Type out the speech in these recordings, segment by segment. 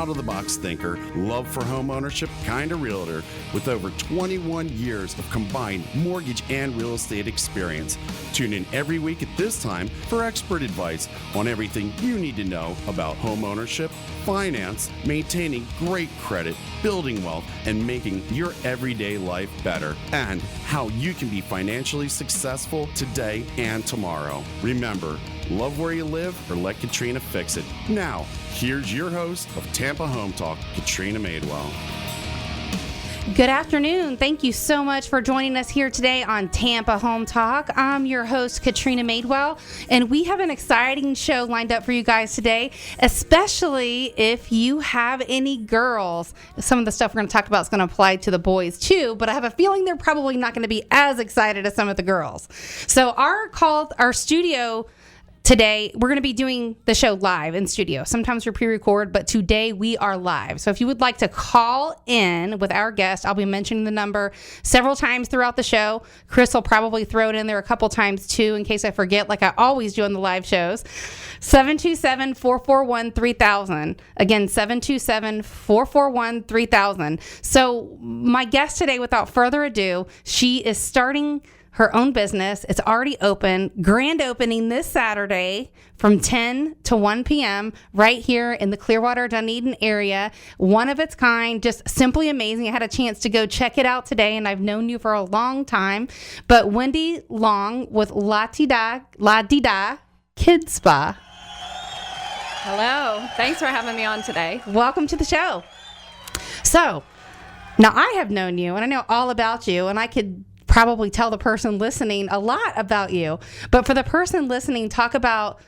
out-of-the-box thinker, love for home ownership kind of realtor with over 21 years of combined mortgage and real estate experience. Tune in every week at this time for expert advice on everything you need to know about home ownership, finance, maintaining great credit, building wealth, and making your everyday life better, and how you can be financially successful today and tomorrow. Remember, love where you live or let Katrina fix it. Now, here's your host of Tampa Home Talk, Katrina Madewell. Good afternoon. Thank you so much for joining us here today on Tampa Home Talk. I'm your host, Katrina Madewell, and we have an exciting show lined up for you guys today, especially if you have any girls. Some of the stuff we're going to talk about is going to apply to the boys too, but I have a feeling they're probably not going to be as excited as some of the girls. So our studio today, we're going to be doing the show live in studio. Sometimes we pre-record, but today we are live. So if you would like to call in with our guest, I'll be mentioning the number several times throughout the show. Chris will probably throw it in there a couple times too, in case I forget, like I always do on the live shows. 727-441-3000. Again, 727-441-3000. So my guest today, without further ado, she is starting her own business. It's already open. Grand opening this Saturday from 10 to 1 p.m. right here in the Clearwater, Dunedin area. One of its kind, just simply amazing. I had a chance to go check it out today, and I've known you for a long time. But Wendy Long with La-Dee Da Kids Spa. Hello. Thanks for having me on today. Welcome to the show. So, now I have known you, and I know all about you, and I could probably tell the person listening a lot about you. But for the person listening, talk about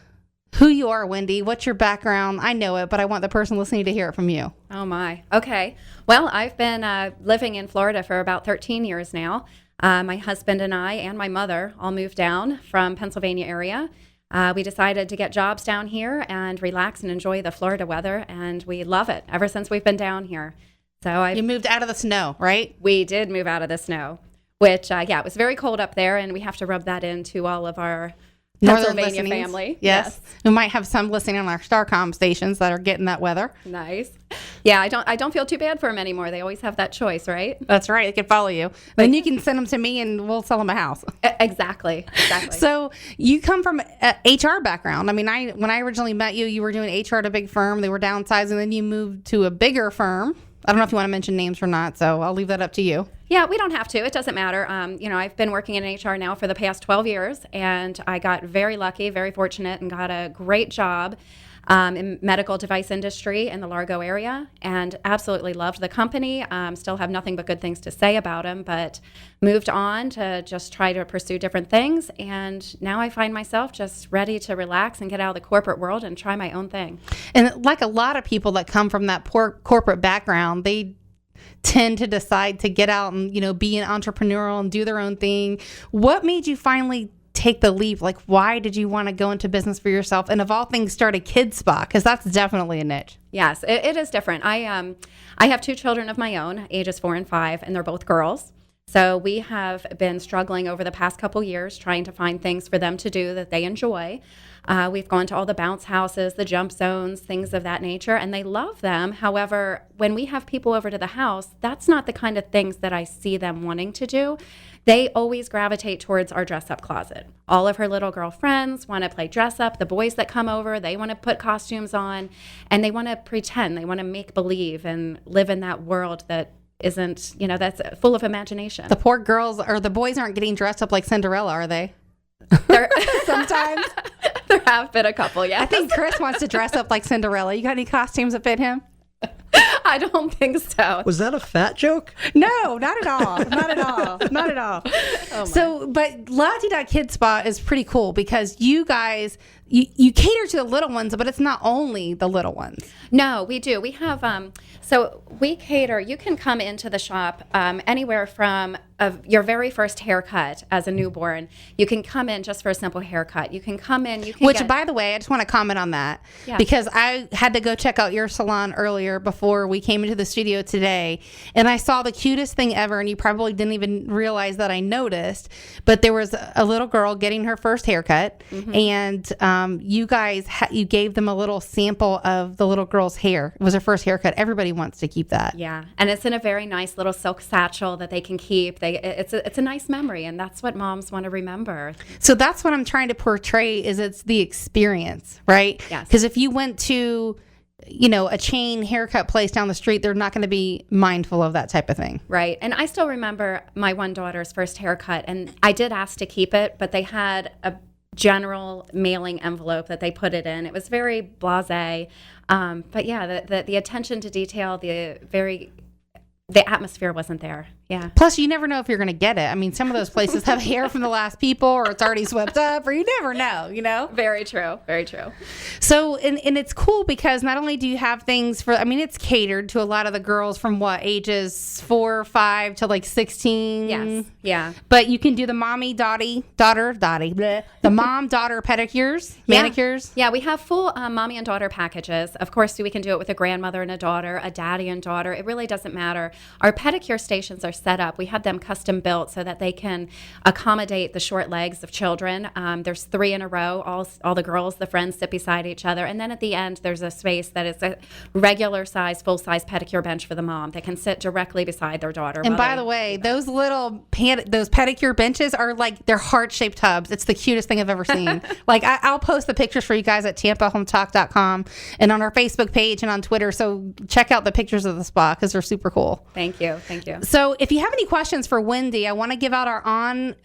who you are, Wendy. What's your background? I know it, but I want the person listening to hear it from you. Oh, my. Okay. Well, I've been living in Florida for about 13 years now. My husband and I and my mother all moved down from Pennsylvania area. We decided to get jobs down here and relax and enjoy the Florida weather, and we love it ever since we've been down here. So You moved out of the snow, right? We did move out of the snow. Which, it was very cold up there, and we have to rub that into all of our Pennsylvania family. Yes. We might have some listening on our Starcom stations that are getting that weather. Nice. Yeah, I don't feel too bad for them anymore. They always have that choice, right? That's right. They can follow you. Then you can send them to me, and we'll sell them a house. Exactly. So you come from an HR background. I mean, when I originally met you, you were doing HR at a big firm. They were downsizing, then you moved to a bigger firm. I don't know if you want to mention names or not, so I'll leave that up to you. Yeah, we don't have to. It doesn't matter. I've been working in HR now for the past 12 years, and I got very lucky, very fortunate, and got a great job in medical device industry in the Largo area, and absolutely loved the company. Still have nothing but good things to say about them, but moved on to just try to pursue different things, and now I find myself just ready to relax and get out of the corporate world and try my own thing. And like a lot of people that come from that poor corporate background, they tend to decide to get out and, be an entrepreneurial and do their own thing. What made you finally take the leap? Like, why did you want to go into business for yourself? And of all things, start a kids spa, because that's definitely a niche. Yes, it is different. I have two children of my own, ages 4 and 5, and they're both girls. So we have been struggling over the past couple years trying to find things for them to do that they enjoy. We've gone to all the bounce houses, the jump zones, things of that nature, and they love them. However, when we have people over to the house, that's not the kind of things that I see them wanting to do. They always gravitate towards our dress-up closet. All of her little girl friends want to play dress-up. The boys that come over, they want to put costumes on, and they want to pretend. They want to make believe and live in that world that isn't, that's full of imagination. The poor girls or the boys aren't getting dressed up like Cinderella, are they? Sometimes. There have been a couple, yeah. I think Chris wants to dress up like Cinderella. You got any costumes that fit him? I don't think so. Was that a fat joke? No, not at all. Not at all. Not at all. Oh, so, but La-Dee Da Kids Spa is pretty cool because you guys, you cater to the little ones, but it's not only the little ones. No, we do. We have, so we cater, you can come into the shop anywhere from your very first haircut as a newborn. You can come in just for a simple haircut. You can come in, you can Which, by the way, I just want to comment on that because I had to go check out your salon earlier before we came into the studio today, and I saw the cutest thing ever, and you probably didn't even realize that I noticed, but there was a little girl getting her first haircut, and you guys, you gave them a little sample of the little girl's hair. It was her first haircut. Everybody wants to keep that. Yeah, and it's in a very nice little silk satchel that they can keep. It's a nice memory, and that's what moms want to remember. So that's what I'm trying to portray, is it's the experience, right? Yes. Because if you went to, a chain haircut place down the street, they're not going to be mindful of that type of thing. Right. And I still remember my one daughter's first haircut, and I did ask to keep it, but they had a general mailing envelope that they put it in. It was very blasé. But yeah, the attention to detail, the atmosphere wasn't there. Yeah. Plus, you never know if you're going to get it. I mean, some of those places have hair from the last people, or it's already swept up, or you never know, Very true. Very true. So, and it's cool because not only do you have things it's catered to a lot of the girls from ages 4 or 5 to like 16. Yes. Yeah. But you can do the daughter, the mom-daughter pedicures, manicures. Yeah, we have full mommy and daughter packages. Of course, we can do it with a grandmother and a daughter, a daddy and daughter. It really doesn't matter. Our pedicure stations are set up. We have them custom built so that they can accommodate the short legs of children. There's 3 in a row. All the girls, the friends sit beside each other. And then at the end, there's a space that is a regular size, full-size pedicure bench for the mom that can sit directly beside their daughter. And by the way, those little those pedicure benches are like, they're heart-shaped tubs. It's the cutest thing I've ever seen. Like, I'll post the pictures for you guys at TampaHomeTalk.com and on our Facebook page and on Twitter. So check out the pictures of the spa because they're super cool. Thank you. So if you have any questions for Wendy, I want to give out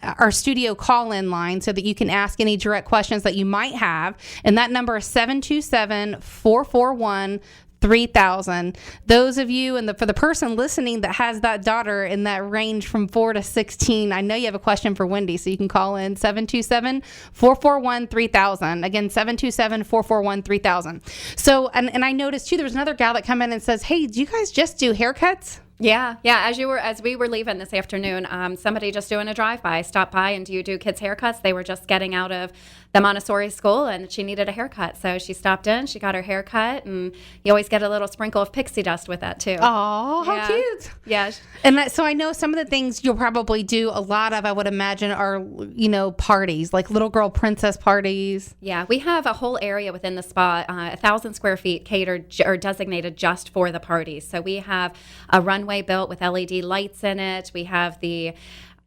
our studio call-in line so that you can ask any direct questions that you might have. And that number is 727-441-3000. Those of you, and for the person listening that has that daughter in that range from 4 to 16, I know you have a question for Wendy, so you can call in 727-441-3000. Again, 727-441-3000. So, and I noticed too, there was another gal that come in and says, "Hey, do you guys just do haircuts?" Yeah. As we were leaving this afternoon, somebody just doing a drive-by stopped by, and do you do kids' haircuts? They were just getting out of the Montessori school, and she needed a haircut, so she stopped in. She got her haircut, and you always get a little sprinkle of pixie dust with that too. Oh, how cute! Yeah. And so I know some of the things you'll probably do a lot of, I would imagine, are parties, like little girl princess parties. Yeah, we have a whole area within the spa, 1,000 square feet catered or designated just for the parties. So we have a runway built with LED lights in it. We have the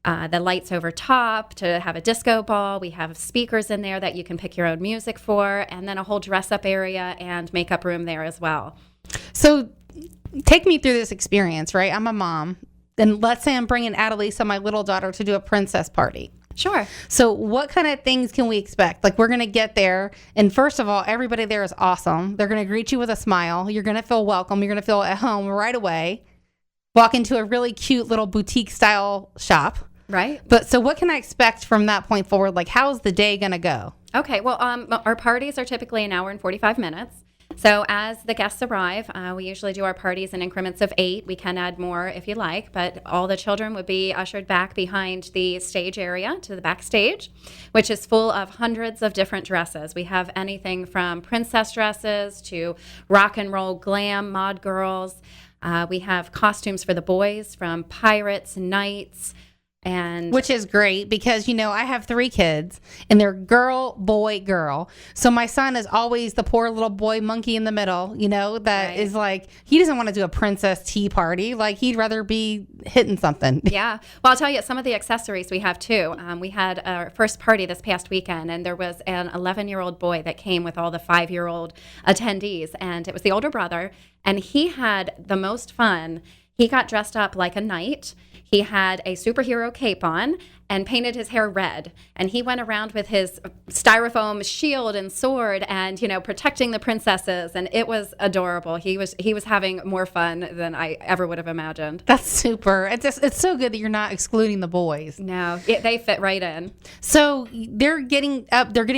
lights over top to have a disco ball. We have speakers in there that you can pick your own music for, and then a whole dress-up area and makeup room there as well. So take me through this experience, right? I'm a mom, and let's say I'm bringing Adelisa, my little daughter, to do a princess party. Sure. So what kind of things can we expect? Like, we're going to get there, and first of all, everybody there is awesome. They're going to greet you with a smile. You're going to feel welcome. You're going to feel at home right away. Walk into a really cute little boutique-style shop. Right. But so what can I expect from that point forward? Like, how's the day going to go? Okay. Well, our parties are typically an hour and 45 minutes. So as the guests arrive, we usually do our parties in increments of 8. We can add more if you like, but all the children would be ushered back behind the stage area to the backstage, which is full of hundreds of different dresses. We have anything from princess dresses to rock and roll glam mod girls. We have costumes for the boys, from pirates, knights, and which is great because I have 3 kids and they're girl, boy, girl. So my son is always the poor little boy monkey in the middle, that is like, he doesn't want to do a princess tea party. Like, he'd rather be hitting something. Yeah. Well, I'll tell you some of the accessories we have too. We had our first party this past weekend, and there was an 11-year-old boy that came with all the 5-year-old attendees, and it was the older brother, and he had the most fun. He got dressed up like a knight. He had a superhero cape on and painted his hair red. And he went around with his styrofoam shield and sword and, protecting the princesses. And it was adorable. He was having more fun than I ever would have imagined. That's super. It's so good that you're not excluding the boys. No, they fit right in. So they're getting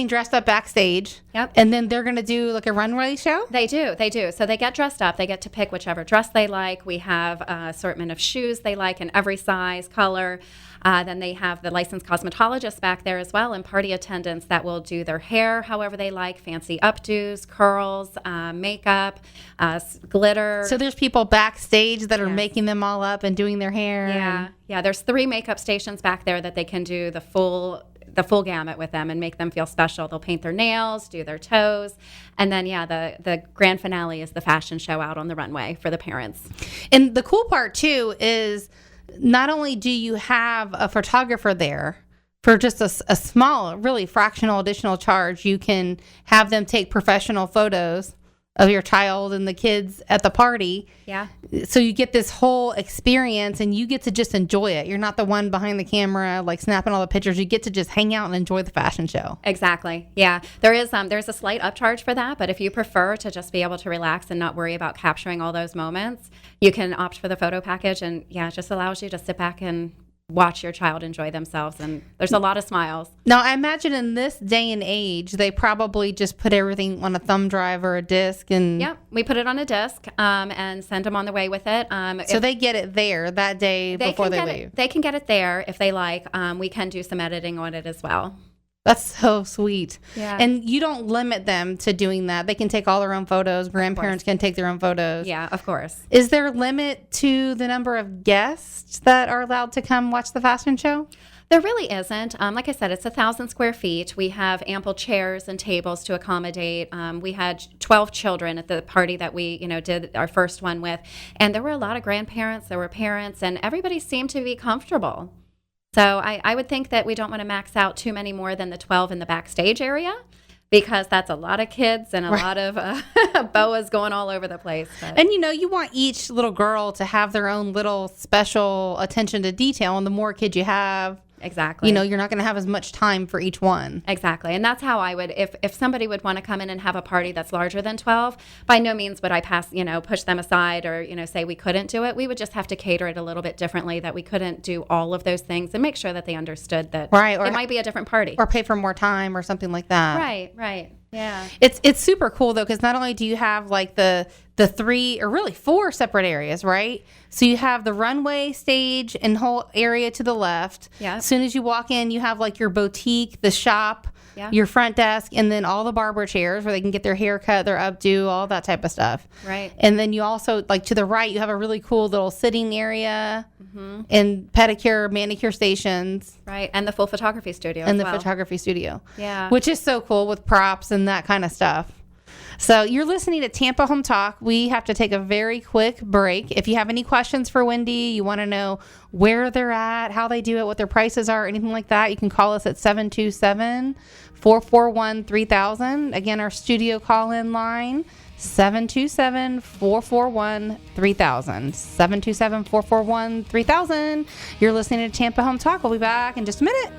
dressed up backstage. Yep. And then they're going to do like a runway show? They do. So they get dressed up. They get to pick whichever dress they like. We have an assortment of shoes they like in every size, color. Then they have the licensed cosmetologists back there as well, and party attendants that will do their hair however they like, fancy updos, curls, makeup, glitter. So there's people backstage that are making them all up and doing their hair. Yeah. There's 3 makeup stations back there that they can do the full the full gamut with them and make them feel special. They'll paint their nails, do their toes, and then the grand finale is the fashion show out on the runway for the parents. And the cool part too is not only do you have a photographer there for just a small, really fractional additional charge, you can have them take professional photos of your child and the kids at the party. Yeah. So you get this whole experience and you get to just enjoy it. You're not the one behind the camera, like snapping all the pictures. You get to just hang out and enjoy the fashion show. Exactly. Yeah. There's a slight upcharge for that, but if you prefer to just be able to relax and not worry about capturing all those moments, you can opt for the photo package. And yeah, it just allows you to sit back and watch your child enjoy themselves, and there's a lot of smiles. Now, I imagine in this day and age, they probably just put everything on a thumb drive or a disc, and yeah, we put it on a disc and send them on the way with it. So they get it there that day before they leave. They can get it there if they like. We can do some editing on it as well. That's so sweet. Yeah. And you don't limit them to doing that. They can take all their own photos. Grandparents can take their own photos. Yeah, of course. Is there a limit to the number of guests that are allowed to come watch the fashion show? There really isn't. Like I said, it's 1,000 square feet. We have ample chairs and tables to accommodate. We had 12 children at the party that we, did our first one with. And there were a lot of grandparents, there were parents, and everybody seemed to be comfortable. So I would think that we don't want to max out too many more than the 12 in the backstage area, because that's a lot of kids and a lot of boas going all over the place. But. And, you want each little girl to have their own little special attention to detail. And the more kids you have, exactly, you're not going to have as much time for each one. Exactly. And that's how I would, if somebody would want to come in and have a party that's larger than 12, by no means would I push them aside or, say we couldn't do it. We would just have to cater it a little bit differently, that we couldn't do all of those things, and make sure that they understood that it might be a different party. Or pay for more time or something like that. Right. Yeah. It's super cool though, because not only do you have like the 3 or really 4 separate areas, right? So you have the runway, stage, and whole area to the left. Yeah. As soon as you walk in, you have like your boutique, the shop, yeah, your front desk, and then all the barber chairs where they can get their hair cut, their updo, all that type of stuff. Right. And then you also, like to the right, you have a really cool little sitting area and pedicure, manicure stations. Right. And the full photography studio And the photography studio. Yeah. Which is so cool with props and that kind of stuff. So you're listening to Tampa Home Talk. We have to take a very quick break. If you have any questions for Wendy, you want to know where they're at, how they do it, what their prices are, anything like that, you can call us at 727-441-3000. Again, our studio call-in line, 727-441-3000. 727-441-3000. You're listening to Tampa Home Talk. We'll be back in just a minute.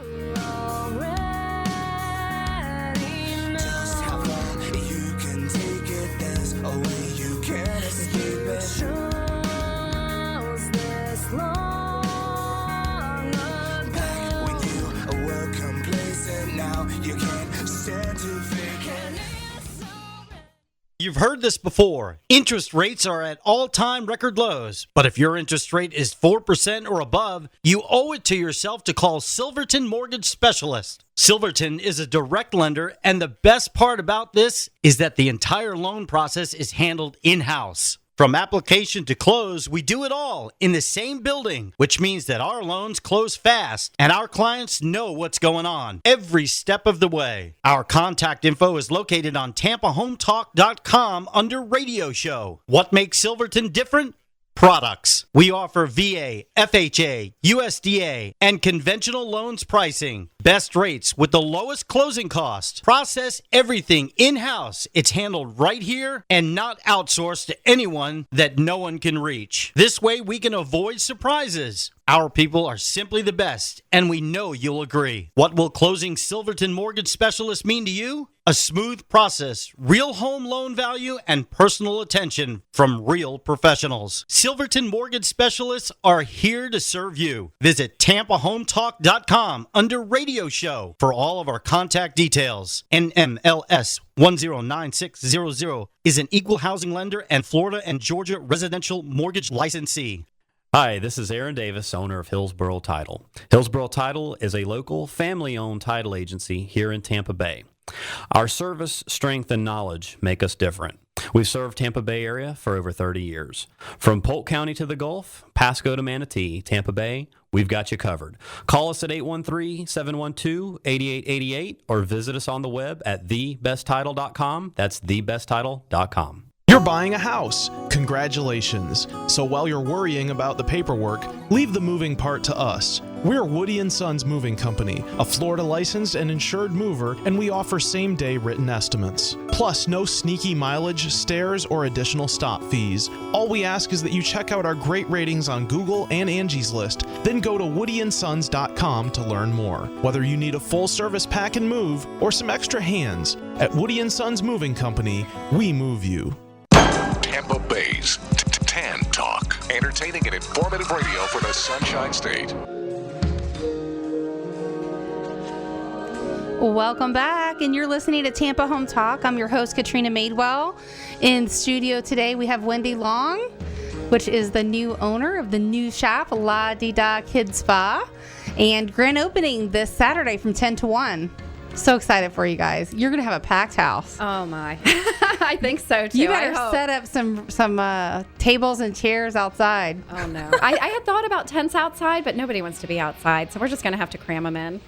You've heard this before. Interest rates are at all-time record lows. But if your interest rate is 4% or above, you owe it to yourself to call Silverton Mortgage Specialist. Silverton is a direct lender, and the best part about this is that the entire loan process is handled in-house. From application to close, we do it all in the same building, which means that our loans close fast and our clients know what's going on every step of the way. Our contact info is located on TampaHometalk.com under Radio Show. What makes Silverton different? Products. We offer VA, FHA, USDA, and conventional loans pricing. Best rates with the lowest closing cost. Process everything in-house. It's handled right here and not outsourced to anyone that no one can reach. This way we can avoid surprises. Our people are simply the best, and we know you'll agree. What will closing Silverton Mortgage Specialist mean to you? A smooth process, real home loan value, and personal attention from real professionals. Silverton Mortgage Specialists are here to serve you. Visit TampaHometalk.com under Radio Show for all of our contact details. NMLS 109600 is an equal housing lender and Florida and Georgia residential mortgage licensee. Hi, this is Aaron Davis, owner of Hillsborough Title. Hillsborough Title is a local, family-owned title agency here in Tampa Bay. Our service, strength, and knowledge make us different. We've served Tampa Bay area for over 30 years. From Polk County to the Gulf, Pasco to Manatee, Tampa Bay, we've got you covered. Call us at 813-712-8888 or visit us on the web at thebesttitle.com. That's thebesttitle.com. You're buying a house. Congratulations. So while you're worrying about the paperwork, leave the moving part to us. We're Woody & Sons Moving Company, a Florida licensed and insured mover, and we offer same-day written estimates. Plus, no sneaky mileage, stairs, or additional stop fees. All we ask is that you check out our great ratings on Google and Angie's List, then go to woodyandsons.com to learn more. Whether you need a full service pack and move or some extra hands, at Woody & Sons Moving Company, we move you. Tampa Bay's Tan Talk. Entertaining and informative radio for the Sunshine State. Welcome back, and you're listening to Tampa Home Talk. I'm your host, Katrina Madewell. In studio today, we have Wendy Long, which is the new owner of the new shop, La-Dee Da Kids Spa, and grand opening this Saturday from 10 to 1. So excited for you guys. You're going to have a packed house. Oh, my. I think so, too. You better set up some tables and chairs outside. Oh, no. I had thought about tents outside, but nobody wants to be outside, so we're just going to have to cram them in.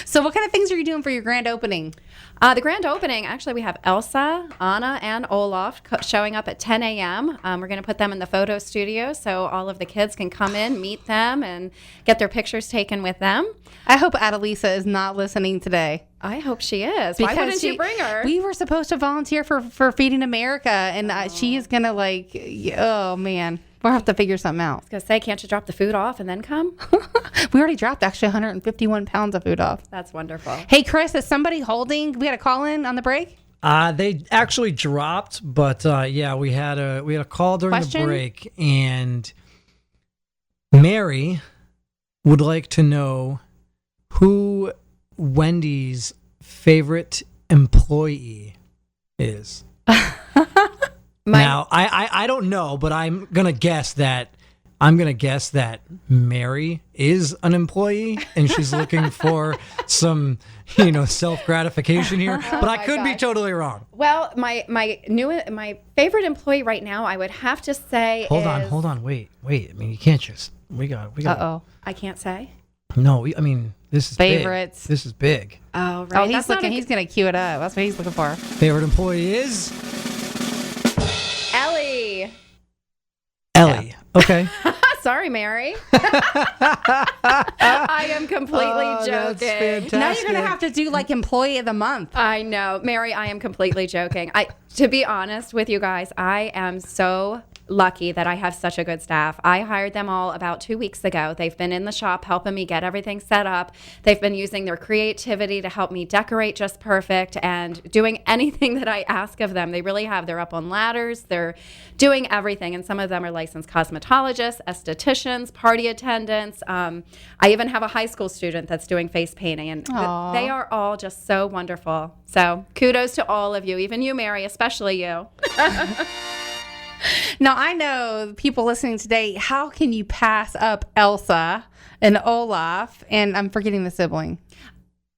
So what kind of things are you doing for your grand opening? The grand opening, actually, we have Elsa, Anna, and Olaf showing up at 10 a.m. We're going to put them in the photo studio so all of the kids can come in, meet them, and get their pictures taken with them. I hope Adelisa is not listening today. I hope she is. Why wouldn't you bring her? We were supposed to volunteer for Feeding America, and she is going to oh, man. We'll have to figure something out. I was going to say, can't you drop the food off and then come? We already dropped actually 151 pounds of food off. That's wonderful. Hey, Chris, is somebody holding? We had a call in on the break? They actually dropped, but yeah, we had a call during the break, and Mary would like to know who Wendy's favorite employee is. Now, I don't know, but I'm gonna guess that Mary is an employee and she's looking for some, self-gratification here. But I could be totally wrong. Well, my favorite employee right now, I would have to say Hold on, wait. I mean, you can't just we got. Uh-oh. I can't say. No, this is favorites. Big. This is big. Oh, right. Oh, he's gonna cue it up. That's what he's looking for. Favorite employee is Ellie. Yeah. Okay. Sorry, Mary. I am completely joking. That's fantastic. Now you're gonna have to do like employee of the month. I know, Mary. I am completely joking. To be honest with you guys, I am so lucky that I have such a good staff. I hired them all about 2 weeks ago. They've been in the shop helping me get everything set up. They've been using their creativity to help me decorate just perfect and doing anything that I ask of them. They really have. They're up on ladders. They're doing everything. And some of them are licensed cosmetologists, estheticians, party attendants. I even have a high school student that's doing face painting. And they are all just so wonderful. So kudos to all of you, even you, Mary, especially you. Now, I know people listening today, how can you pass up Elsa and Olaf? And I'm forgetting the sibling.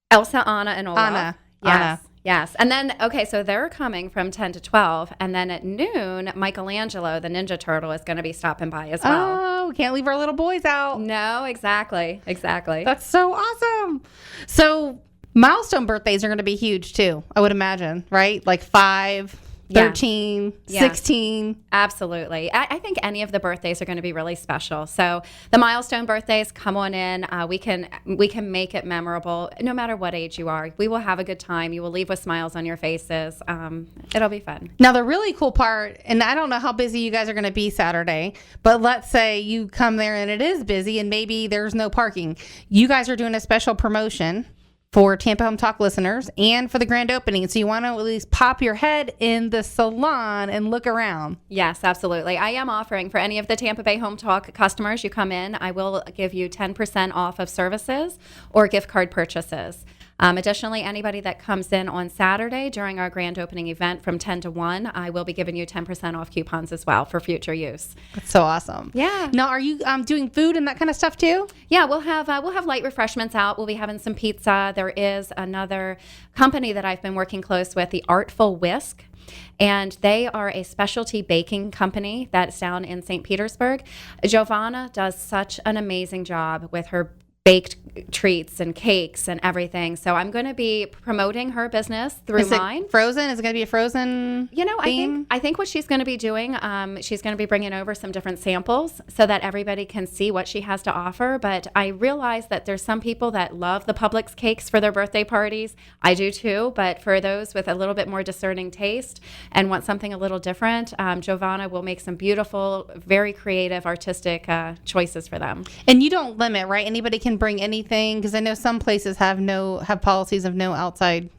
Elsa, Anna, and Olaf. Anna. Yes. Anna. Yes. And then, okay, so they're coming from 10 to 12. And then at noon, Michelangelo, the Ninja Turtle, is going to be stopping by as well. Oh, we can't leave our little boys out. No, exactly. That's so awesome. So milestone birthdays are going to be huge too, I would imagine, right? Like 5, 13, 16. Absolutely. I think any of the birthdays are going to be really special. So the milestone birthdays, come on in. We can make it memorable no matter what age you are. We will have a good time. You will leave with smiles on your faces. It'll be fun. Now, the really cool part, and I don't know how busy you guys are going to be Saturday, but let's say you come there and it is busy and maybe there's no parking. You guys are doing a special promotion for Tampa Home Talk listeners and for the grand opening. So you want to at least pop your head in the salon and look around. Yes, absolutely. I am offering for any of the Tampa Bay Home Talk customers, you come in, I will give you 10% off of services or gift card purchases. Additionally, anybody that comes in on Saturday during our grand opening event from 10 to 1, I will be giving you 10% off coupons as well for future use. That's so awesome. Yeah. Now, are you doing food and that kind of stuff too? Yeah, we'll have light refreshments out. We'll be having some pizza. There is another company that I've been working close with, the Artful Whisk. And they are a specialty baking company that's down in St. Petersburg. Giovanna does such an amazing job with her baked treats and cakes and everything. So I'm going to be promoting her business through Is mine. it frozen? Is it going to be a frozen theme? I think what she's going to be doing, she's going to be bringing over some different samples so that everybody can see what she has to offer. But I realize that there's some people that love the Publix cakes for their birthday parties. I do too. But for those with a little bit more discerning taste and want something a little different, Giovanna will make some beautiful, very creative, artistic choices for them. And you don't limit, right? Anybody can bring anything, because I know some places have policies of no outside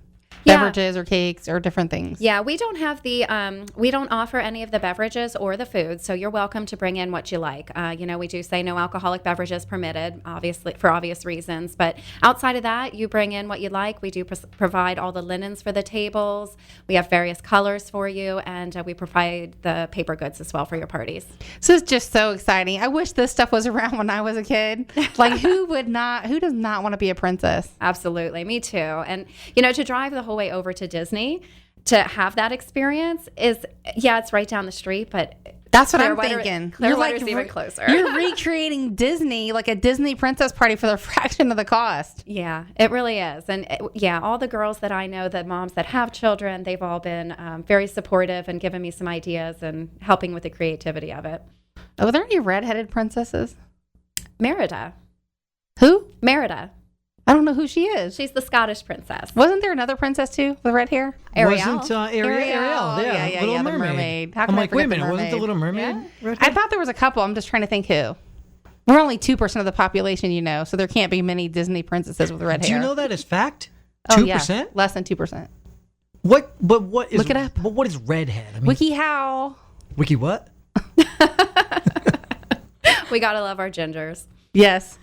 beverages or cakes or different things. Yeah, we don't have we don't offer any of the beverages or the food, so you're welcome to bring in what you like. We do say no alcoholic beverages permitted, obviously for obvious reasons, but outside of that, you bring in what you like. We do provide all the linens for the tables. We have various colors for you, and we provide the paper goods as well for your parties. So it's just so exciting. I wish this stuff was around when I was a kid. Like, who does not want to be a princess? Absolutely, me too. And to drive the whole way over to Disney to have that experience it's right down the street, but that's what I'm thinking. Clearwater's even closer. You're recreating Disney, like a Disney princess party for the fraction of the cost. Yeah, it really is. And all the girls that I know, the moms that have children, they've all been very supportive and given me some ideas and helping with the creativity of it. Are there any redheaded princesses? Merida. Who? Merida. I don't know who she is. She's the Scottish princess. Wasn't there another princess too with red hair? Ariel. Wasn't Ariel? Yeah, Little the Mermaid. mermaid. How I'm can I like, wait a forget the minute, wasn't the Little Mermaid? Yeah. I thought there was a couple. I'm just trying to think who. We're only 2% of the population, so there can't be many Disney princesses with red hair. Do you know that is fact? 2%? 2%? Yeah, less than 2%. What? But what is? Look it up. But what is redhead? I mean, WikiHow. Wiki what? We gotta love our gingers. Yes.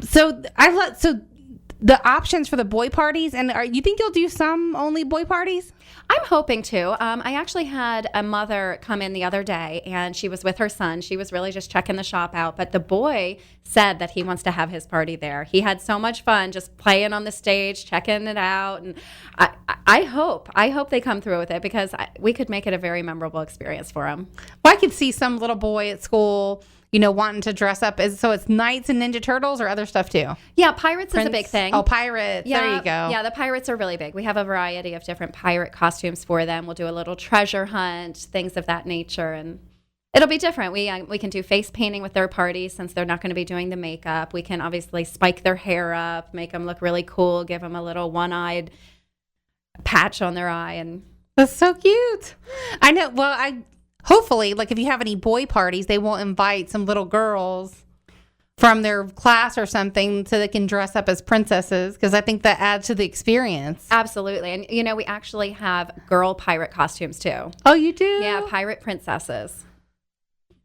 So the options for the boy parties, and you think you'll do some only boy parties? I'm hoping to. I actually had a mother come in the other day, and she was with her son. She was really just checking the shop out, but the boy said that he wants to have his party there. He had so much fun just playing on the stage, checking it out, and I hope they come through with it, because we could make it a very memorable experience for him. Well, I could see some little boy at school, wanting to dress up. So it's Knights and Ninja Turtles or other stuff too? Yeah, pirates is a big thing. Oh, pirates. Yeah, there you go. Yeah, the pirates are really big. We have a variety of different pirate costumes for them. We'll do a little treasure hunt, things of that nature, and it'll be different. We can do face painting with their parties since they're not going to be doing the makeup. We can obviously spike their hair up, make them look really cool, give them a little one-eyed patch on their eye, and that's so cute. I know. Well, hopefully, like if you have any boy parties, they won't invite some little girls from their class or something so they can dress up as princesses, because I think that adds to the experience. Absolutely. And, we actually have girl pirate costumes too. Oh, you do? Yeah, pirate princesses.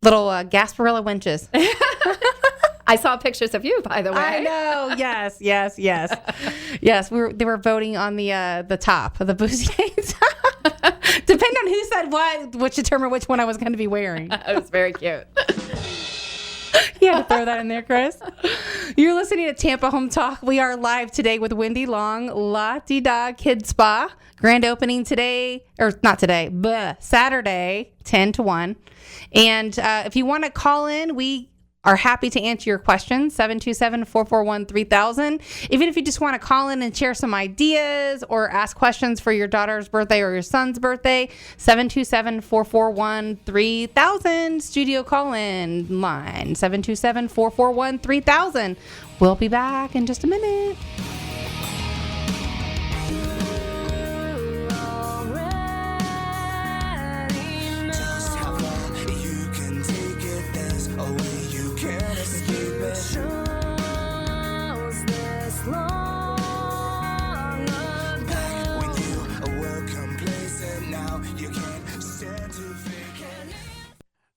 Little Gasparilla winches. I saw pictures of you, by the way. I know. Yes. Yes. They were voting on the top of the Bustiers. Depending on who said what, which determined which one I was going to be wearing. It was very cute. You had to throw that in there, Chris. You're listening to Tampa Home Talk. We are live today with Wendy Long, La-Dee Da Kids Spa. Grand opening today, or not today, but Saturday, 10 to 1. And if you want to call in, we are happy to answer your questions, 727-441-3000. Even if you just want to call in and share some ideas or ask questions for your daughter's birthday or your son's birthday, 727-441-3000. Studio call-in line, 727-441-3000. We'll be back in just a minute.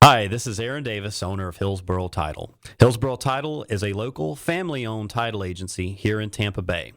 Hi, this is Aaron Davis, owner of Hillsborough Title. Hillsborough Title is a local, family-owned title agency here in Tampa Bay.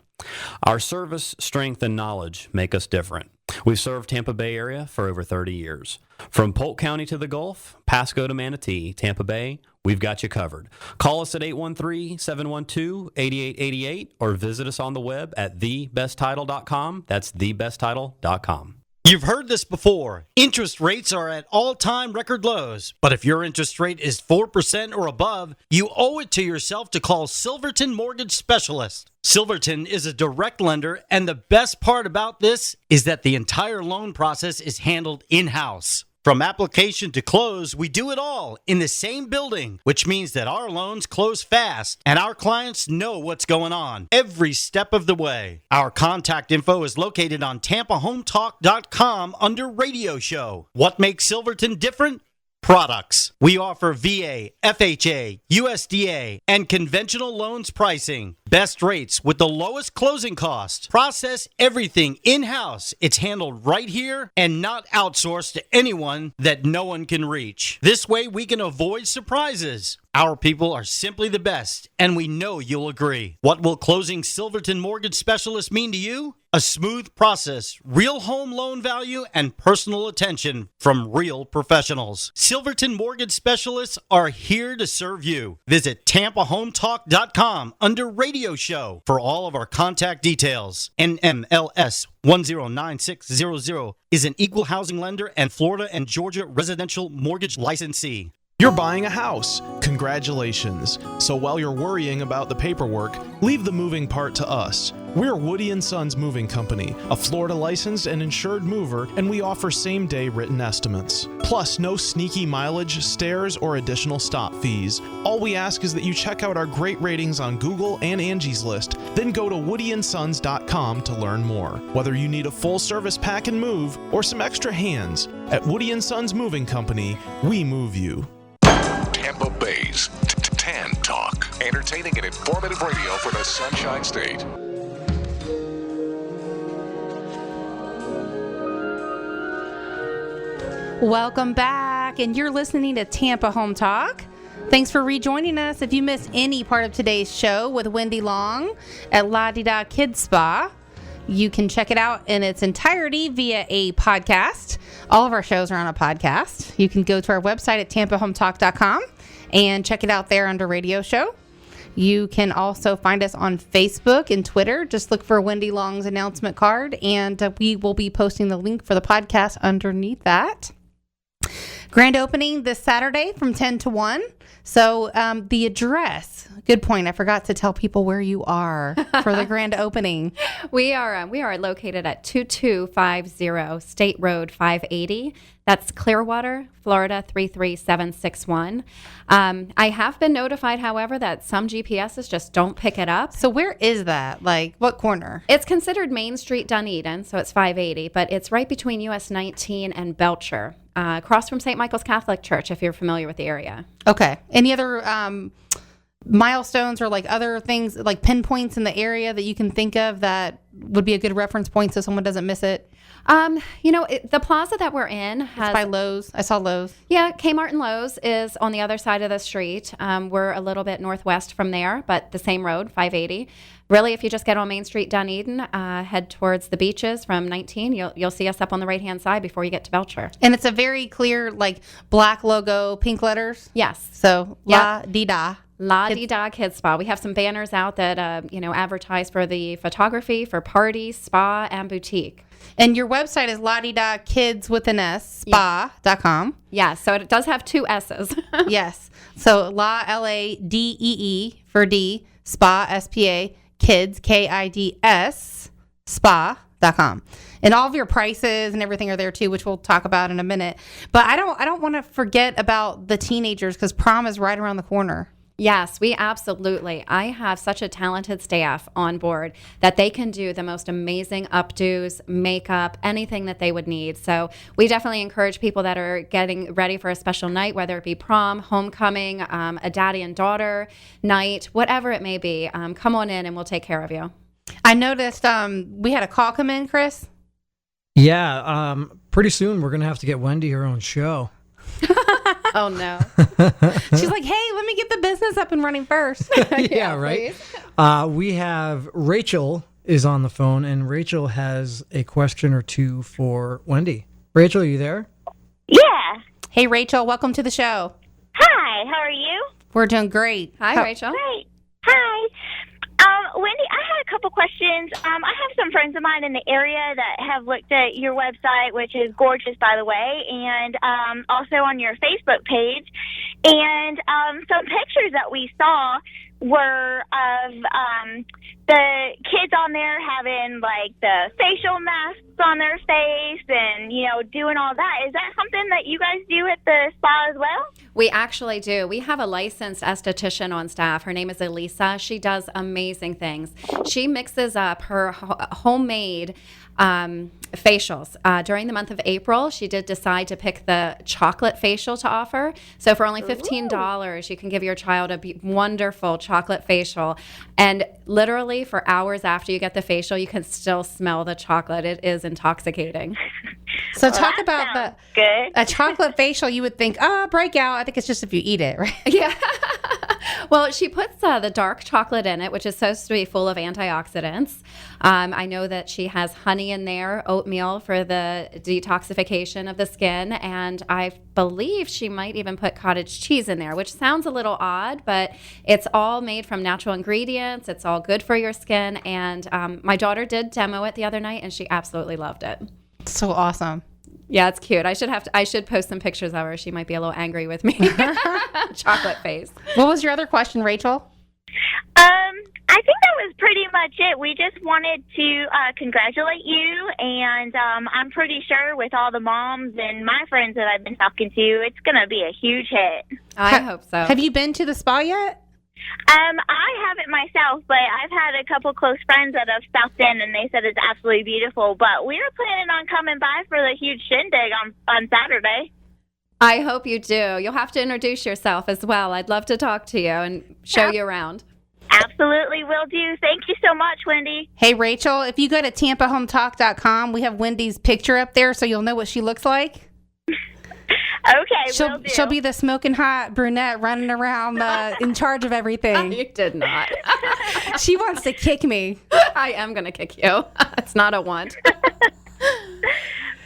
Our service, strength, and knowledge make us different. We've served Tampa Bay area for over 30 years. From Polk County to the Gulf, Pasco to Manatee, Tampa Bay, we've got you covered. Call us at 813-712-8888 or visit us on the web at thebesttitle.com. That's thebesttitle.com. You've heard this before. Interest rates are at all-time record lows. But if your interest rate is 4% or above, you owe it to yourself to call Silverton Mortgage Specialist. Silverton is a direct lender, and the best part about this is that the entire loan process is handled in-house. From application to close, we do it all in the same building, which means that our loans close fast and our clients know what's going on every step of the way. Our contact info is located on TampaHometalk.com under Radio Show. What makes Silverton different? Products. We offer VA, FHA, USDA, and conventional loans pricing. Best rates with the lowest closing cost. Process everything in-house. It's handled right here and not outsourced to anyone that no one can reach. This way we can avoid surprises. Our people are simply the best, and we know you'll agree. What will closing Silverton Mortgage Specialist mean to you? A smooth process, real home loan value, and personal attention from real professionals. Silverton Mortgage Specialists are here to serve you. Visit TampaHometalk.com under Radio Show for all of our contact details. NMLS 109600 is an equal housing lender and Florida and Georgia residential mortgage licensee. You're buying a house. Congratulations. So while you're worrying about the paperwork, leave the moving part to us. We're Woody & Sons Moving Company, a Florida licensed and insured mover, and we offer same-day written estimates. Plus, no sneaky mileage, stairs, or additional stop fees. All we ask is that you check out our great ratings on Google and Angie's List, then go to woodyandsons.com to learn more. Whether you need a full-service pack and move or some extra hands, at Woody & Sons Moving Company, we move you. Tampa Bay's Tan Talk. Entertaining and informative radio for the Sunshine State. Welcome back, and you're listening to Tampa Home Talk. Thanks for rejoining us. If you missed any part of today's show with Wendy Long at La-Dee Da Kids Spa, you can check it out in its entirety via a podcast. All of our shows are on a podcast. You can go to our website at TampaHometalk.com and check it out there under Radio Show. You can also find us on Facebook and Twitter. Just look for Wendy Long's announcement card, and we will be posting the link for the podcast underneath that. Grand opening this Saturday from 10 to 1. So the address, good point. I forgot to tell people where you are for the grand opening. We are located at 2250 State Road 580. That's Clearwater, Florida 33761. I have been notified, however, that some GPSs just don't pick it up. So where is that? Like what corner? It's considered Main Street, Dunedin, so it's 580, but it's right between US 19 and Belcher, across from St. Michael's Catholic Church, if you're familiar with the area. Okay. Any other milestones or like other things, like pinpoints in the area that you can think of that would be a good reference point so someone doesn't miss it? The plaza that we're in has... It's by Lowe's. I saw Lowe's. Yeah, Kmart and Lowe's is on the other side of the street. We're a little bit northwest from there, but the same road, 580. Really, if you just get on Main Street, Dunedin, head towards the beaches from 19, you'll see us up on the right-hand side before you get to Belcher. And it's a very clear, like, black logo, pink letters? Yes. So, La-Dee Da. La-Dee Da Kids Spa. We have some banners out that, advertise for the photography, for parties, spa, and boutique. And your website is La-Dee Da Kids with an S, spa.com. Yes, so it does have two S's. Yes. So LaDee for D, spa, S-P-A, kids, Kids, spa.com. And all of your prices and everything are there too, which we'll talk about in a minute. But I don't want to forget about the teenagers because prom is right around the corner. Yes, we absolutely. I have such a talented staff on board that they can do the most amazing updos, makeup, anything that they would need. So we definitely encourage people that are getting ready for a special night, whether it be prom, homecoming, a daddy and daughter night, whatever it may be. Come on in and we'll take care of you. I noticed we had a call come in, Chris. Yeah, pretty soon we're going to have to get Wendy her own show. Oh, no. She's like, hey, let me get the business up and running first. Yeah, right. We have Rachel is on the phone, and Rachel has a question or two for Wendy. Rachel, are you there? Yeah. Hey, Rachel, welcome to the show. Hi, how are you? We're doing great. Hi, Rachel. Great. Hi. Wendy, I had a couple questions. I have some friends of mine in the area that have looked at your website, which is gorgeous, by the way, and also on your Facebook page. And some pictures that we saw were of the kids on there having, like, the facial masks on their face and, doing all that. Is that something that you guys do at the spa as well? We actually do. We have a licensed esthetician on staff. Her name is Elisa. She does amazing things. She mixes up her homemade facials. During the month of April, she did decide to pick the chocolate facial to offer. So for only $15, you can give your child a wonderful chocolate facial. And literally for hours after you get the facial, you can still smell the chocolate. It is intoxicating. So talk about good. a chocolate facial. You would think, breakout. I think it's just if you eat it, right? Yeah. Well, she puts the dark chocolate in it, which is supposed to be full of antioxidants. I know that she has honey in there, oatmeal for the detoxification of the skin, and I believe she might even put cottage cheese in there, which sounds a little odd, but it's all made from natural ingredients. It's all good for your skin, and my daughter did demo it the other night, and she absolutely loved it. So awesome. Yeah, it's cute. I should post some pictures of her. She might be a little angry with me. Chocolate face. What was your other question, Rachel? I think that was pretty much it. We just wanted to congratulate you, and I'm pretty sure with all the moms and my friends that I've been talking to, it's going to be a huge hit. I hope so. Have you been to the spa yet? I haven't myself, but I've had a couple close friends that have stopped in, and they said it's absolutely beautiful. But we were planning on coming by for the huge shindig on Saturday. I hope you do. You'll have to introduce yourself as well. I'd love to talk to you and show you around. Absolutely will do. Thank you so much, Wendy. Hey, Rachel, if you go to TampaHomeTalk.com, we have Wendy's picture up there so you'll know what she looks like. Okay, will do. She'll be the smoking hot brunette running around in charge of everything. You did not. She wants to kick me. I am going to kick you. It's not a want.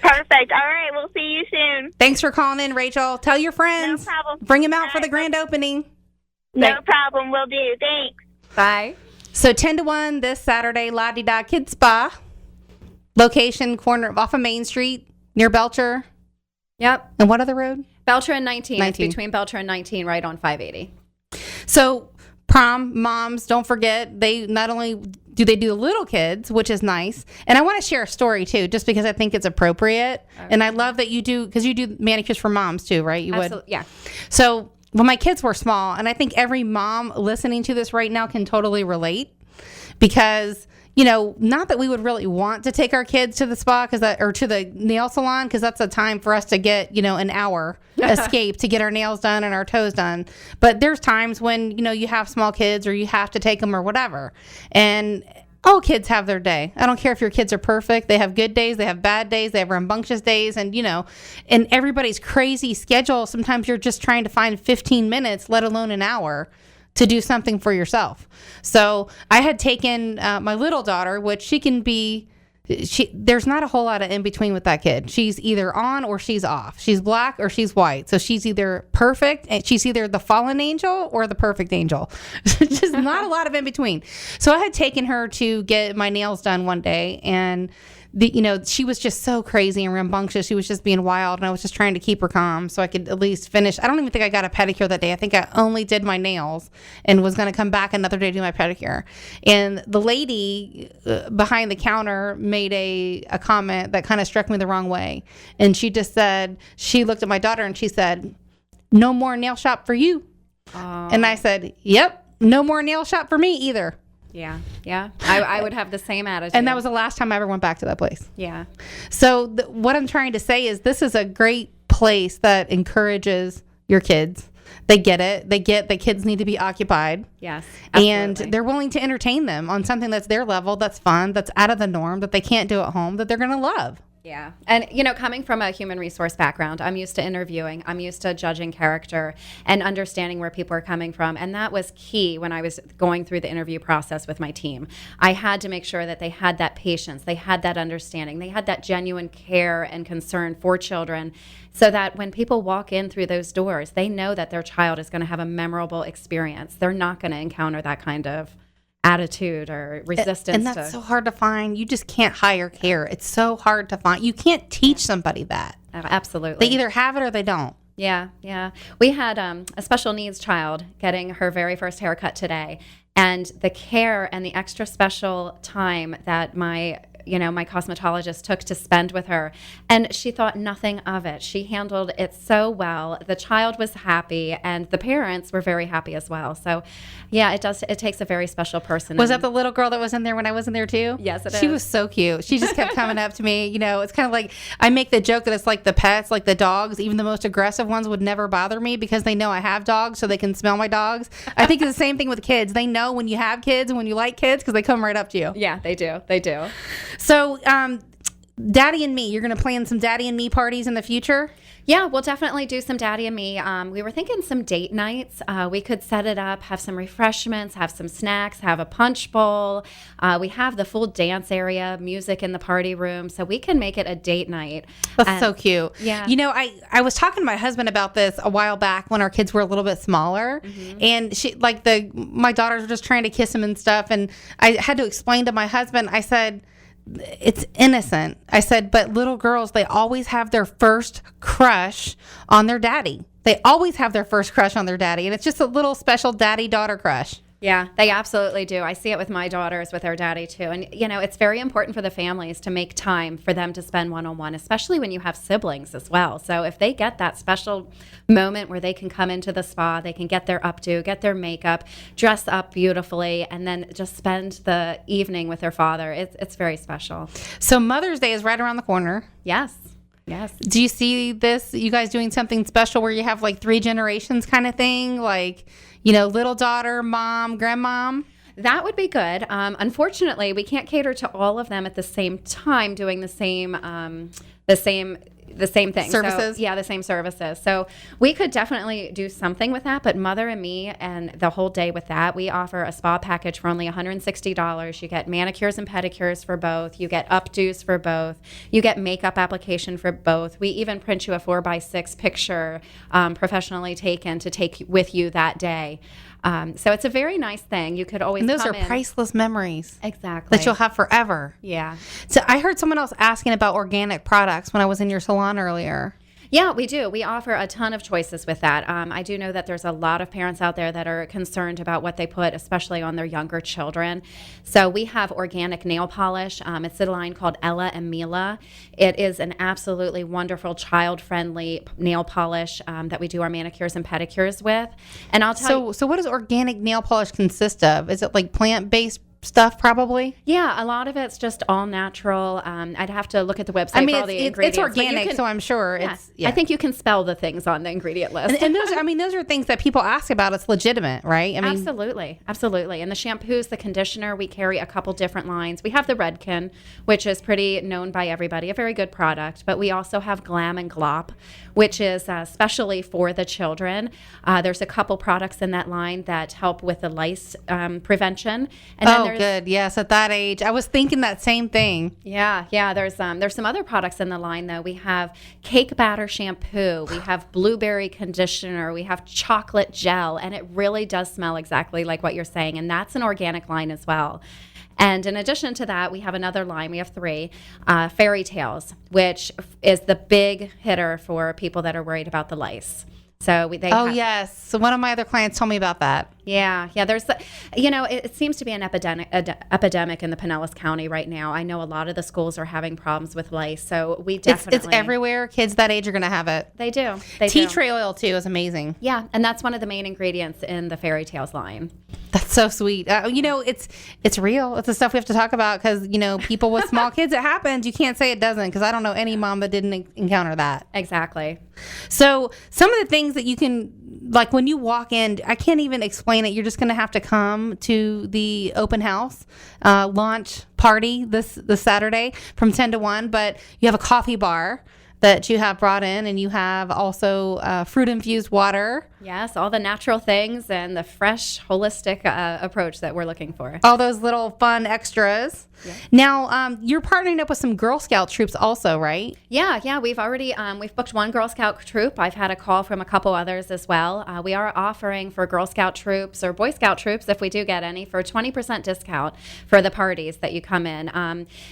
Perfect. All right, we'll see you soon. Thanks for calling in, Rachel. Tell your friends. No problem. Bring them out for the grand opening. No problem. Will do. Thanks. Bye. So 10 to 1 this Saturday, La-Dee Da Kids Spa. Location corner off of Main Street near Belcher. Yep. And what other road? Belcher and 19. 19. It's between Belcher and 19, right on 580. So prom moms, don't forget, they not only do they do the little kids, which is nice. And I want to share a story too, just because I think it's appropriate. Okay. And I love that you do, because you do manicures for moms too, right? You Absolutely. would? Yeah. So when my kids were small, and I think every mom listening to this right now can totally relate, because not that we would really want to take our kids to the spa or to the nail salon, because that's a time for us to get, an hour escape to get our nails done and our toes done. But there's times when, you have small kids or you have to take them or whatever. And all kids have their day. I don't care if your kids are perfect. They have good days. They have bad days. They have rambunctious days. And, in everybody's crazy schedule, sometimes you're just trying to find 15 minutes, let alone an hour, to do something for yourself. So I had taken my little daughter, which there's not a whole lot of in between with that kid. She's either on or she's off. She's black or she's white. So she's either perfect, and she's either the fallen angel or the perfect angel. Just not a lot of in between. So I had taken her to get my nails done one day, and she was just so crazy and rambunctious. She was just being wild, and I was just trying to keep her calm so I could at least finish. I don't even think I got a pedicure that day. I think I only did my nails and was going to come back another day to do my pedicure. And the lady behind the counter made a comment that kind of struck me the wrong way. And she just said, she looked at my daughter and she said, "No more nail shop for you." And I said, "Yep, no more nail shop for me either." Yeah. I would have the same attitude. And that was the last time I ever went back to that place. Yeah. So what I'm trying to say is this is a great place that encourages your kids. They get it. They get that kids need to be occupied. Yes, absolutely. And they're willing to entertain them on something that's their level, that's fun, that's out of the norm, that they can't do at home, that they're going to love. Yeah. And, coming from a human resource background, I'm used to interviewing. I'm used to judging character and understanding where people are coming from. And that was key when I was going through the interview process with my team. I had to make sure that they had that patience, they had that understanding, they had that genuine care and concern for children, so that when people walk in through those doors, they know that their child is going to have a memorable experience. They're not going to encounter that kind of attitude or resistance. And that's so hard to find. You just can't hire care. It's so hard to find. You can't teach somebody that. Absolutely. They either have it or they don't. Yeah. We had a special needs child getting her very first haircut today. And the care and the extra special time that my cosmetologist took to spend with her. And she thought nothing of it. She handled it so well. The child was happy and the parents were very happy as well. So yeah, it takes a very special person. Was that the little girl that was in there when I was in there too? Yes, it is. She was so cute. She just kept coming up to me. It's kind of like, I make the joke that it's like the pets, like the dogs, even the most aggressive ones would never bother me because they know I have dogs so they can smell my dogs. I think it's the same thing with kids. They know when you have kids and when you like kids because they come right up to you. Yeah, they do. They do. So, Daddy and Me, you're going to plan some Daddy and Me parties in the future? Yeah, we'll definitely do some Daddy and Me. We were thinking some date nights. We could set it up, have some refreshments, have some snacks, have a punch bowl. We have the full dance area, music in the party room, so we can make it a date night. That's so cute. Yeah. I was talking to my husband about this a while back when our kids were a little bit smaller, and my daughters were just trying to kiss him and stuff, and I had to explain to my husband, I said, it's innocent. I said, but little girls, they always have their first crush on their daddy. They always have their first crush on their daddy. And it's just a little special daddy-daughter crush. Yeah, they absolutely do. I see it with my daughters, with their daddy too. And, it's very important for the families to make time for them to spend one-on-one, especially when you have siblings as well. So if they get that special moment where they can come into the spa, they can get their updo, get their makeup, dress up beautifully, and then just spend the evening with their father, it's very special. So Mother's Day is right around the corner. Yes. Do you see this, you guys doing something special where you have like 3 generations kind of thing? Like, little daughter, mom, grandmom? That would be good. Unfortunately, we can't cater to all of them at the same time doing the same thing. Services? So, yeah, the same services. So we could definitely do something with that, but Mother and Me and the whole day with that, we offer a spa package for only $160. You get manicures and pedicures for both. You get updos for both. You get makeup application for both. We even print you a 4x6 picture professionally taken to take with you that day. So it's a very nice thing. You could always And those come are in. priceless memories. Exactly. That you'll have forever. Yeah. So I heard someone else asking about organic products when I was in your salon earlier. Yeah, we do. We offer a ton of choices with that. I do know that there's a lot of parents out there that are concerned about what they put, especially on their younger children. So we have organic nail polish. It's a line called Ella and Mila. It is an absolutely wonderful child-friendly nail polish that we do our manicures and pedicures with. And I'll tell you. So what does organic nail polish consist of? Is it like plant-based stuff probably? Yeah, a lot of it's just all natural. I'd have to look at the website for all the ingredients. It's organic, so I'm sure it's. I think you can spell the things on the ingredient list. And those are things that people ask about. It's legitimate, right? Absolutely. And the shampoos, the conditioner, we carry a couple different lines. We have the Redken, which is pretty known by everybody, a very good product. But we also have Glam and Glop, which is specially for the children. There's a couple products in that line that help with the lice prevention. And then good. Yes, at that age, I was thinking that same thing. Yeah. There's some other products in the line though. We have cake batter shampoo. We have blueberry conditioner. We have chocolate gel, and it really does smell exactly like what you're saying. And that's an organic line as well. And in addition to that, we have another line. We have 3 Fairy Tales, which is the big hitter for people that are worried about the lice. So yes. So one of my other clients told me about that. Yeah. There's, it seems to be an epidemic in the Pinellas County right now. I know a lot of the schools are having problems with lice, so we definitely. It's everywhere. Kids that age are going to have it. They do. Tea tree oil too is amazing. Yeah, and that's one of the main ingredients in the Fairy Tales line. That's That's so sweet. It's real. It's the stuff we have to talk about because, people with small kids, it happens. You can't say it doesn't because I don't know any mom that didn't encounter that. Exactly. So some of the things that you can, like when you walk in, I can't even explain it. You're just going to have to come to the open house launch party this Saturday from 10 to 1. But you have a coffee bar that you have brought in, and you have also fruit-infused water. Yes, all the natural things and the fresh, holistic approach that we're looking for. All those little fun extras. Yeah. Now, you're partnering up with some Girl Scout troops also, right? Yeah. We've already we've booked one Girl Scout troop. I've had a call from a couple others as well. We are offering for Girl Scout troops or Boy Scout troops, if we do get any, for 20% discount for the parties that you come in.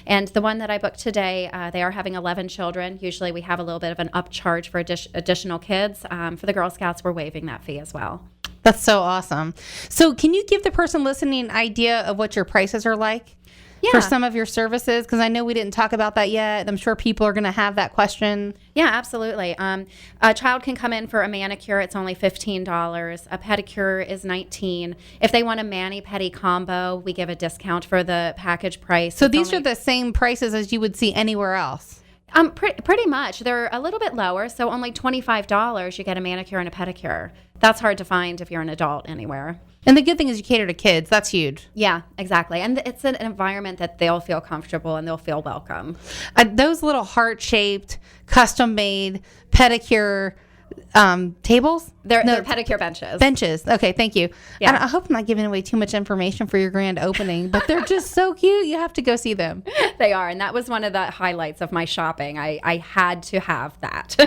And the one that I booked today, they are having 11 children. Usually we have a little bit of an upcharge for additional kids. For the Girl Scouts, we're waiving that fee as well. That's so awesome. So can you give the person listening an idea of what your prices are like? Yeah. For some of your services? Because I know we didn't talk about that yet. I'm sure people are going to have that question. Yeah, absolutely. A child can come in for a manicure. It's only $15. A pedicure is $19. If they want a mani-pedi combo, we give a discount for the package price. So these are the same prices as you would see anywhere else? Pretty much. They're a little bit lower, so only $25 you get a manicure and a pedicure. That's hard to find if you're an adult anywhere. And the good thing is you cater to kids. That's huge. Yeah, exactly. And it's an environment that they'll feel comfortable and they'll feel welcome. Those little heart-shaped, custom-made pedicure tables? They're pedicure benches. Benches. Okay, thank you. Yeah. I hope I'm not giving away too much information for your grand opening, but they're just so cute. You have to go see them. They are, and that was one of the highlights of my shopping. I had to have that.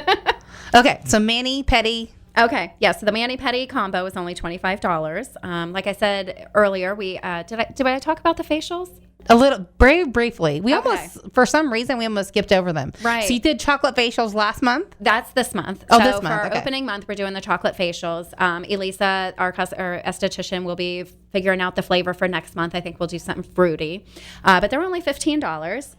Okay, so mani-pedi. Okay, yeah. So the mani-pedi combo is only $25. Like I said earlier, we did I talk about the facials? A little, very briefly. We Okay. almost, for some reason, we almost skipped over them. Right. So you did chocolate facials last month? That's this month. Oh, so this month, for our okay. opening month, we're doing the chocolate facials. Elisa, our esthetician, will be figuring out the flavor for next month. I think we'll do something fruity. But they're only $15.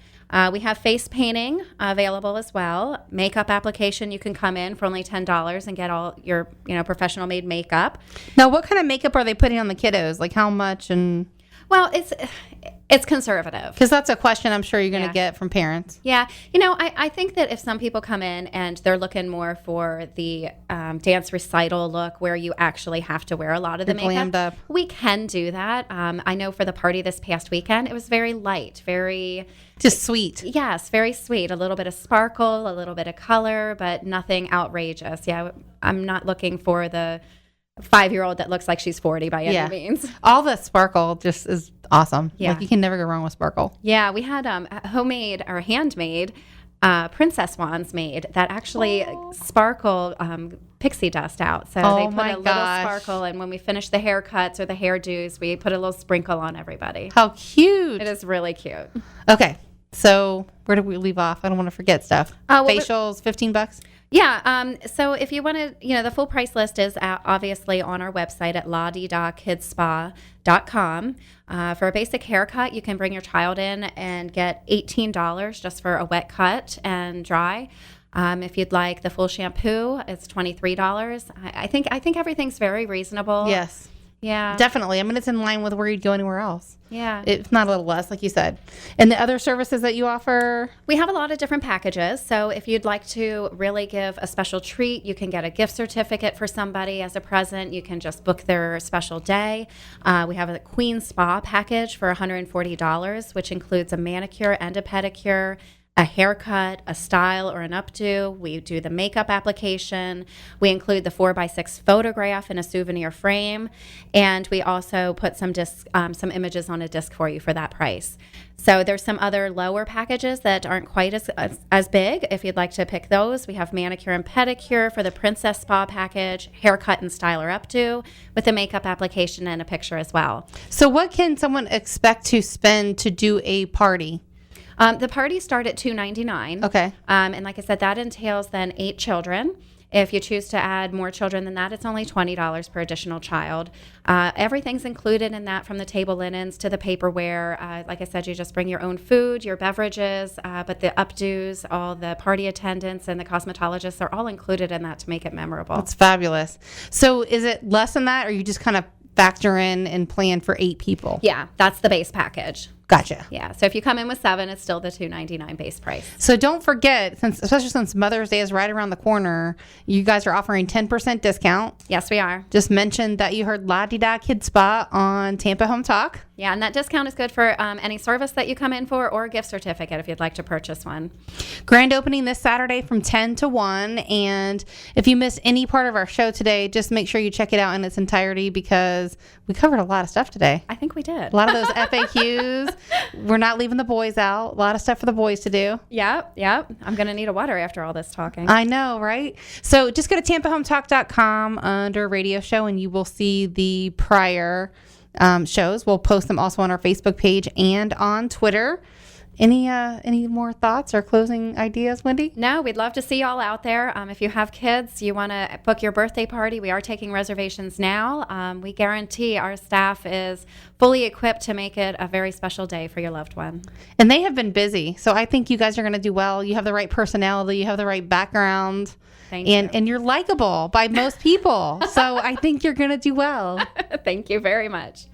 We have face painting available as well. Makeup application, you can come in for only $10 and get all your professional made makeup. Now, what kind of makeup are they putting on the kiddos? Like how much? And Well, it's conservative. because that's a question I'm sure you're going to Yeah. get from parents. Yeah. I think that if some people come in and they're looking more for the dance recital look where you actually have to wear a lot of the You're makeup, glammed up. we can do that. I know for the party this past weekend, it was very light, very... Just sweet. Yes, very sweet. A little bit of sparkle, a little bit of color, but nothing outrageous. Yeah, I'm not looking for the 5-year-old that looks like she's 40 by any means. All the sparkle just is awesome. Yeah. Like you can never go wrong with sparkle. Yeah, we had homemade or handmade princess wands made that actually sparkle pixie dust out. So they put my a little gosh. sparkle, and when we finish the haircuts or the hairdos, we put a little sprinkle on everybody. How cute. It is really cute. Okay. So where did we leave off? I don't want to forget stuff. Facials, $15. Yeah. So if you want to, the full price list is obviously on our website at La-Dee Da Kids Spa.com. For a basic haircut, you can bring your child in and get $18 just for a wet cut and dry. If you'd like the full shampoo, it's $23. I think everything's very reasonable. Yes. Yeah. Definitely. I mean, it's in line with where you'd go anywhere else. Yeah. It's not a little less, like you said. And the other services that you offer? We have a lot of different packages. So if you'd like to really give a special treat, you can get a gift certificate for somebody as a present. You can just book their special day. We have a Queen Spa package for $140, which includes a manicure and a pedicure, a haircut, a style, or an updo. We do the makeup application. We include the 4x6 photograph in a souvenir frame, and we also put some images on a disc for you for that price. So there's some other lower packages that aren't quite as big. If you'd like to pick those, we have manicure and pedicure for the Princess Spa package, haircut and style or updo, with a makeup application and a picture as well. So what can someone expect to spend to do a party? The parties start at $299. Okay. And like I said, that entails then 8 children. If you choose to add more children than that, it's only $20 per additional child. Everything's included in that, from the table linens to the paperware. Like I said, you just bring your own food, your beverages, but the updos, all the party attendants, and the cosmetologists are all included in that to make it memorable. That's fabulous. So is it less than that, or you just kind of factor in and plan for 8 people. Yeah, that's the base package. Gotcha. Yeah, so if you come in with 7, it's still the $299 base price. So don't forget, especially since Mother's Day is right around the corner, you guys are offering 10% discount. Yes, we are. Just mentioned that you heard La-Dee Da Kids Spa on Tampa Home Talk. Yeah, and that discount is good for any service that you come in for or a gift certificate if you'd like to purchase one. Grand opening this Saturday from 10 to 1. And if you missed any part of our show today, just make sure you check it out in its entirety because we covered a lot of stuff today. I think we did. A lot of those FAQs. We're not leaving the boys out. A lot of stuff for the boys to do. Yep. I'm going to need a water after all this talking. I know, right? So just go to tampahometalk.com under radio show and you will see the prior shows. We'll post them also on our Facebook page and on Twitter. Any more thoughts or closing ideas, Wendy? No, we'd love to see y'all out there. If you have kids, you want to book your birthday party, we are taking reservations now. We guarantee our staff is fully equipped to make it a very special day for your loved one. And they have been busy, so I think you guys are going to do well. You have the right personality, you have the right background. Thank you. And you're likable by most people. So I think you're going to do well. Thank you very much.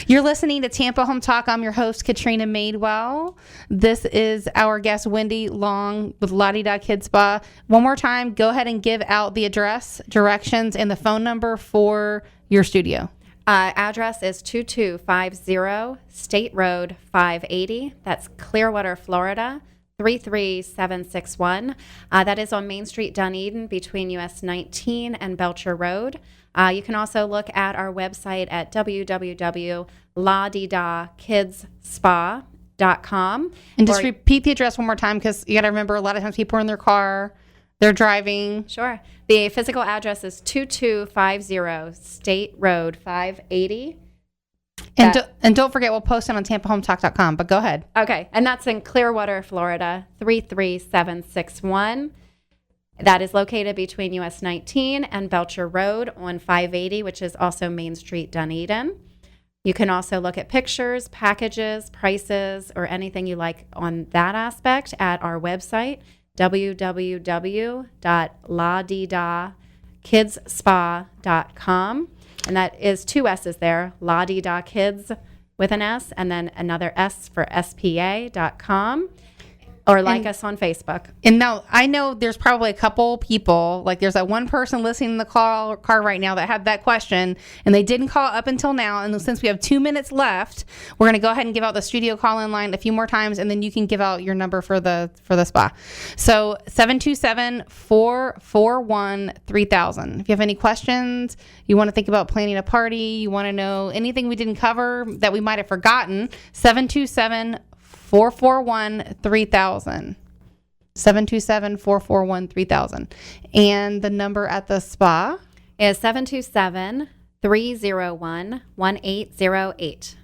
You're listening to Tampa Home Talk. I'm your host, Katrina Madewell. This is our guest, Wendy Long with La-Dee Da Kids Spa. One more time, go ahead and give out the address, directions, and the phone number for your studio. Address is 2250 State Road 580. That's Clearwater, Florida. 33761. That is on Main Street, Dunedin, between US 19 and Belcher Road. You can also look at our website at www.ladeedakidspa.com. And just repeat the address one more time because you got to remember a lot of times people are in their car, they're driving. Sure. The physical address is 2250 State Road 580. And don't forget, we'll post it on tampahometalk.com, but go ahead. Okay. And that's in Clearwater, Florida, 33761. That is located between US 19 and Belcher Road on 580, which is also Main Street, Dunedin. You can also look at pictures, packages, prices, or anything you like on that aspect at our website, www.ladeedakidspa.com. And that is 2 S's there, La-Dee Da Kids with an S, and then another S for SPA.com. Or like us on Facebook. And now I know there's probably a couple people, like there's that one person listening in the car right now that had that question and they didn't call up until now. And since we have 2 minutes left, we're going to go ahead and give out the studio call-in line a few more times and then you can give out your number for the spa. So 727-441-3000. If you have any questions, you want to think about planning a party, you want to know anything we didn't cover that we might have forgotten, 727-441-3000. 727-441-3000. And the number at the spa is 727-301-1808.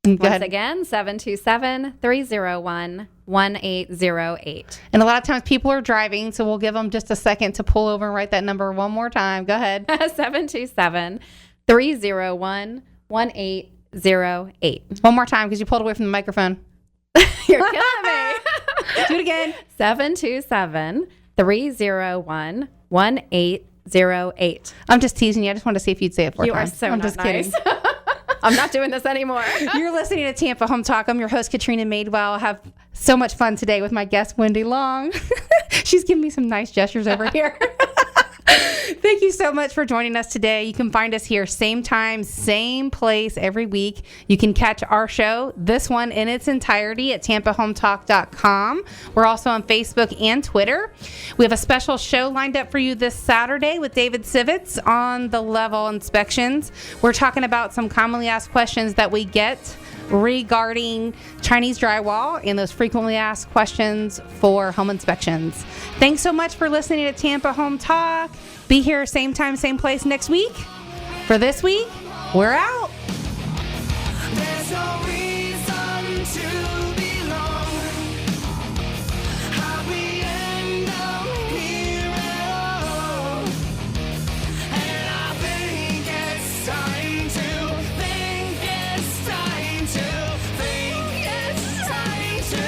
Once again, 727-301-1808. And a lot of times people are driving, so we'll give them just a second to pull over and write that number one more time. Go ahead. 727-301-1808. One more time because you pulled away from the microphone. You're killing me. Do it again. 727-301-1808. I'm just teasing you. I just wanted to see if you'd say it 4 times. You are so I'm not just nice. kidding. I'm not doing this anymore. You're listening to Tampa Home Talk. I'm your host, Katrina Madewell. I have so much fun today with my guest, Wendy Long. She's giving me some nice gestures over here. Thank you so much for joining us today. You can find us here same time, same place every week. You can catch our show, this one in its entirety, at tampahometalk.com. We're also on Facebook and Twitter. We have a special show lined up for you this Saturday with David Sivitz on the level inspections. We're talking about some commonly asked questions that we get regarding Chinese drywall and those frequently asked questions for home inspections. Thanks so much for listening to Tampa Home Talk. Be here same time, same place next week. For this week, we're out. There's no reason to belong. How we end up here at all. And I think it's time to think it's time to think it's time to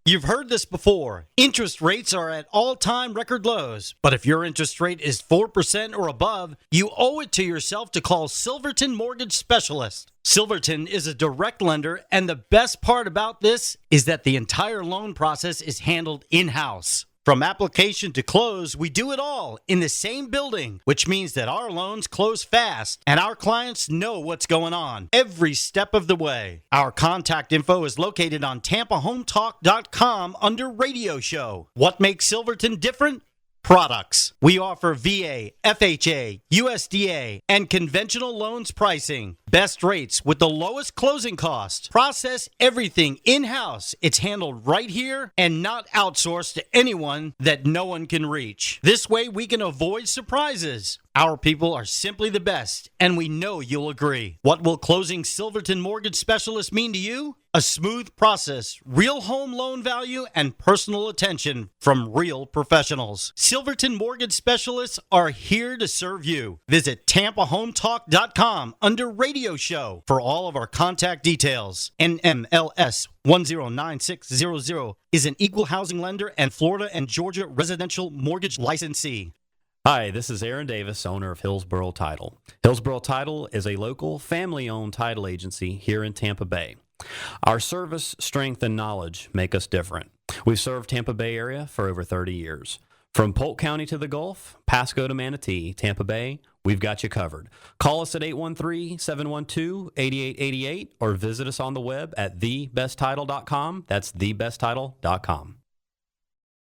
go. You've heard this before. Interest rates are at all-time record lows. But if your interest rate is 4% or above, you owe it to yourself to call Silverton Mortgage Specialist. Silverton is a direct lender, and the best part about this is that the entire loan process is handled in-house. From application to close, we do it all in the same building, which means that our loans close fast and our clients know what's going on every step of the way. Our contact info is located on TampaHometalk.com under Radio Show. What makes Silverton different? Products. We offer VA, FHA, USDA, and conventional loans pricing. Best rates with the lowest closing cost. Process everything in-house. It's handled right here and not outsourced to anyone that no one can reach. This way we can avoid surprises. Our people are simply the best, and we know you'll agree. What will closing Silverton Mortgage Specialist mean to you? A smooth process, real home loan value, and personal attention from real professionals. Silverton Mortgage Specialists are here to serve you. Visit TampaHometalk.com under Radio Show for all of our contact details. NMLS 109600 is an equal housing lender and Florida and Georgia residential mortgage licensee. Hi, this is Aaron Davis, owner of Hillsborough Title. Hillsborough Title is a local, family-owned title agency here in Tampa Bay. Our service, strength, and knowledge make us different. We've served Tampa Bay area for over 30 years. From Polk County to the Gulf, Pasco to Manatee, Tampa Bay, we've got you covered. Call us at 813-712-8888 or visit us on the web at thebesttitle.com. That's thebesttitle.com.